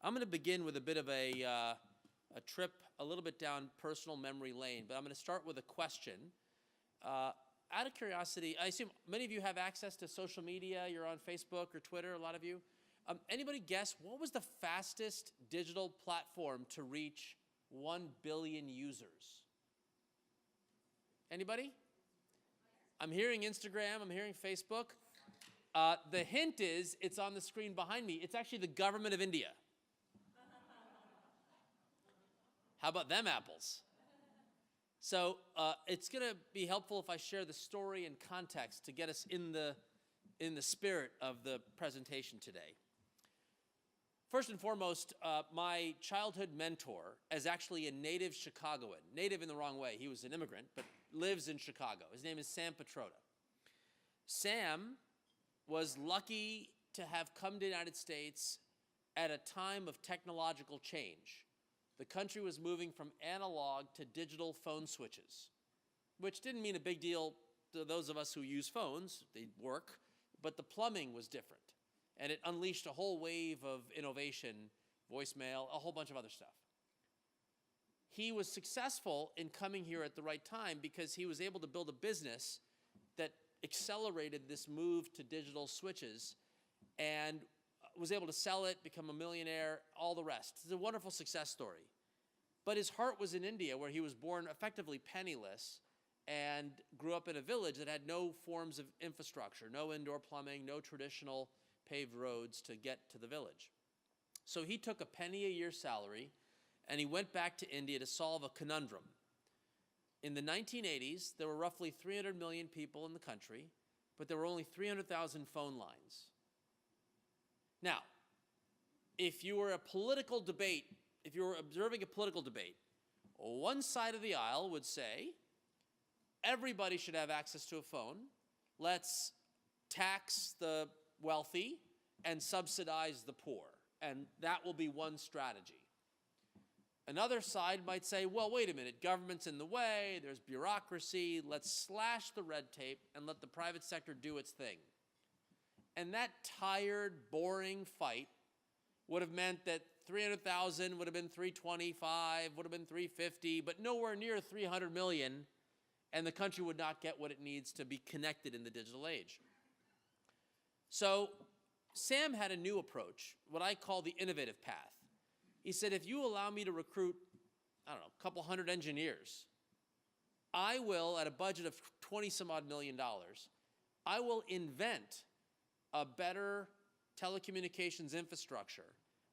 I'm going to begin with a bit of a trip a little bit down personal memory lane, but I'm going to start with a question. Out of curiosity, I assume many of you have access to social media. You're on Facebook or Twitter, a lot of you. Anybody guess what was the fastest digital platform to reach 1 billion users? Anybody? I'm hearing Instagram, I'm hearing Facebook. The hint is, it's on the screen behind me. It's actually the government of India. How about them apples? So it's going to be helpful if I share the story and context to get us in the spirit of the presentation today. First and foremost, my childhood mentor is actually a native Chicagoan. Native in the wrong way. He was an immigrant, but lives in Chicago. His name is Sam Petrota. Sam was lucky to have come to the United States at a time of technological change. The country was moving from analog to digital phone switches, which didn't mean a big deal to those of us who use phones. They work, but the plumbing was different. And it unleashed a whole wave of innovation, voicemail, a whole bunch of other stuff. He was successful in coming here at the right time because he was able to build a business that accelerated this move to digital switches and was able to sell it, become a millionaire, all the rest. It's a wonderful success story. But his heart was in India, where he was born effectively penniless and grew up in a village that had no forms of infrastructure, no indoor plumbing, no traditional paved roads to get to the village. So he took a penny a year salary and he went back to India to solve a conundrum. In the 1980s, there were roughly 300 million people in the country, but there were only 300,000 phone lines. Now, if you were a political debate, if you were observing a political debate, one side of the aisle would say, everybody should have access to a phone. Let's tax the wealthy and subsidize the poor, and that will be one strategy. Another side might say, well, wait a minute, government's in the way, there's bureaucracy, let's slash the red tape and let the private sector do its thing. And that tired, boring fight would have meant that 300,000 would have been 325, would have been 350, but nowhere near 300 million, and the country would not get what it needs to be connected in the digital age. So Sam had a new approach, what I call the innovative path. He said, if you allow me to recruit, I don't know, a couple hundred engineers, I will, at a budget of 20-some-odd million dollars, I will invent a better telecommunications infrastructure.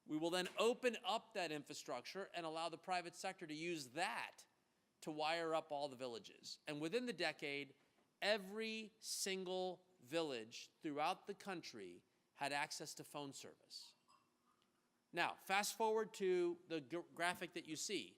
We will then open up that infrastructure and allow the private sector to use that to wire up all the villages. And within the decade, every single village throughout the country had access to phone service. Now, fast forward to the graphic that you see.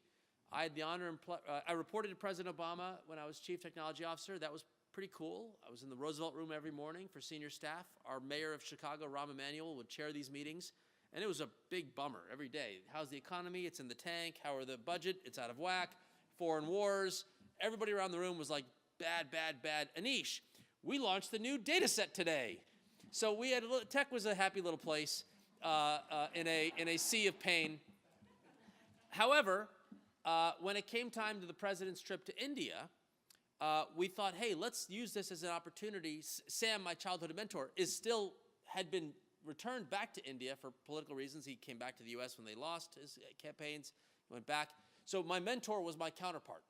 I had the honor and I reported to President Obama when I was Chief Technology Officer. That was pretty cool. I was in the Roosevelt Room every morning for senior staff. Our mayor of Chicago, Rahm Emanuel, would chair these meetings. And it was a big bummer every day. How's the economy? It's in the tank. How are the budget? It's out of whack. Foreign wars. Everybody around the room was like, bad, bad, bad. Aneesh, we launched the new data set today. So we had tech was a happy little place in a sea of pain. However, when it came time to the president's trip to India, we thought, hey, let's use this as an opportunity. Sam, my childhood mentor, had been returned back to India for political reasons. He came back to the US when they lost his campaigns. He went back. So my mentor was my counterpart.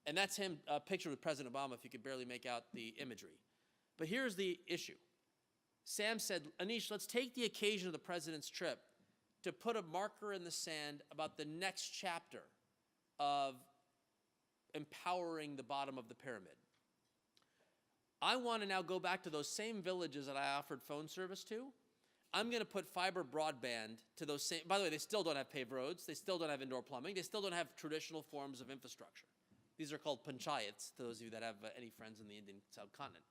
And that's him pictured with President Obama, if you could barely make out the imagery. But here's the issue. Sam said, Aneesh, let's take the occasion of the president's trip to put a marker in the sand about the next chapter of empowering the bottom of the pyramid. I want to now go back to those same villages that I offered phone service to. I'm going to put fiber broadband to those same, by the way, they still don't have paved roads, they still don't have indoor plumbing, they still don't have traditional forms of infrastructure. These are called panchayats, to those of you that have any friends in the Indian subcontinent.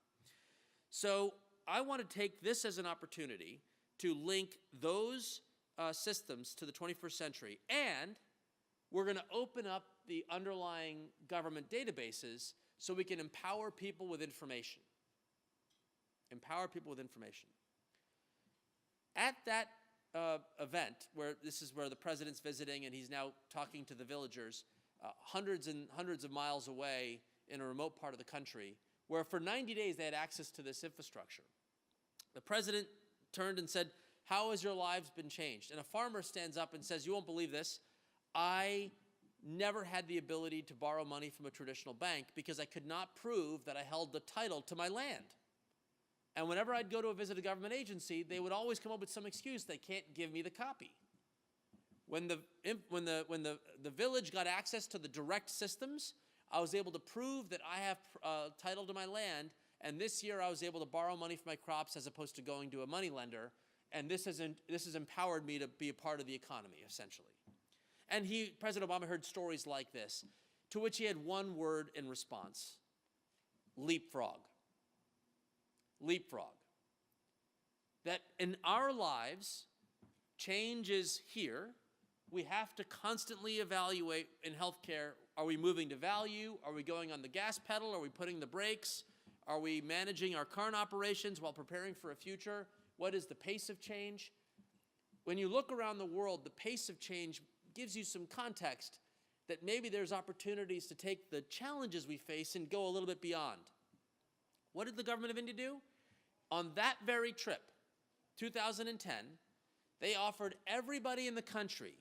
So I want to take this as an opportunity to link those systems to the 21st century, and we're going to open up the underlying government databases so we can empower people with information. Empower people with information. At that event where this is where the president's visiting and he's now talking to the villagers hundreds and hundreds of miles away in a remote part of the country, where for 90 days they had access to this infrastructure. The president turned and said, "How has your lives been changed?" And a farmer stands up and says, "You won't believe this. I never had the ability to borrow money from a traditional bank because I could not prove that I held the title to my land. And whenever I'd go to visit a government agency, they would always come up with some excuse they can't give me the copy. When the village got access to the direct systems, I was able to prove that I have title to my land, and this year I was able to borrow money for my crops as opposed to going to a money lender, and this has empowered me to be a part of the economy, essentially." And President Obama heard stories like this, to which he had one word in response: leapfrog. Leapfrog. That in our lives, change is here. We have to constantly evaluate in healthcare, are we moving to value? Are we going on the gas pedal? Are we putting the brakes? Are we managing our current operations while preparing for a future? What is the pace of change? When you look around the world, the pace of change gives you some context that maybe there's opportunities to take the challenges we face and go a little bit beyond. What did the government of India do? On that very trip, 2010, they offered everybody in the country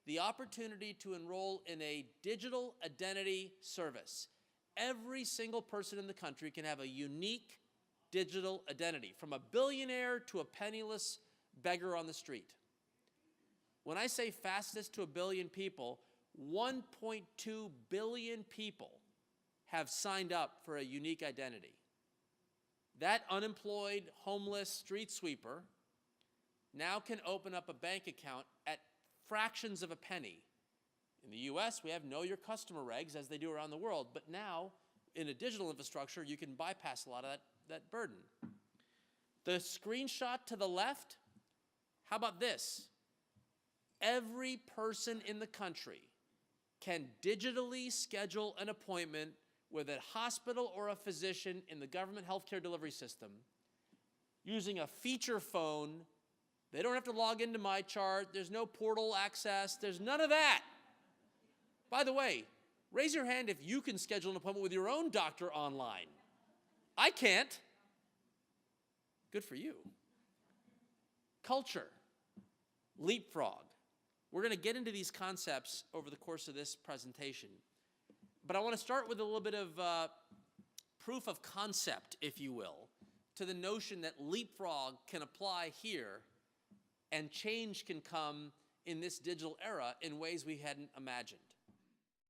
the opportunity to enroll in a digital identity service. Every single person in the country can have a unique digital identity, from a billionaire to a penniless beggar on the street. When I say fastest to 1 billion people, 1.2 billion people have signed up for a unique identity. That unemployed, homeless street sweeper now can open up a bank account at fractions of a penny. In the US, we have know your customer regs, as they do around the world, but now in a digital infrastructure, you can bypass a lot of that burden. The screenshot to the left, how about this? Every person in the country can digitally schedule an appointment with a hospital or a physician in the government healthcare delivery system using a feature phone. They don't have to log into MyChart. There's no portal access. There's none of that. By the way, raise your hand if you can schedule an appointment with your own doctor online. I can't. Good for you. Culture. Leapfrog. We're going to get into these concepts over the course of this presentation. But I want to start with a little bit of proof of concept, if you will, to the notion that leapfrog can apply here and change can come in this digital era in ways we hadn't imagined.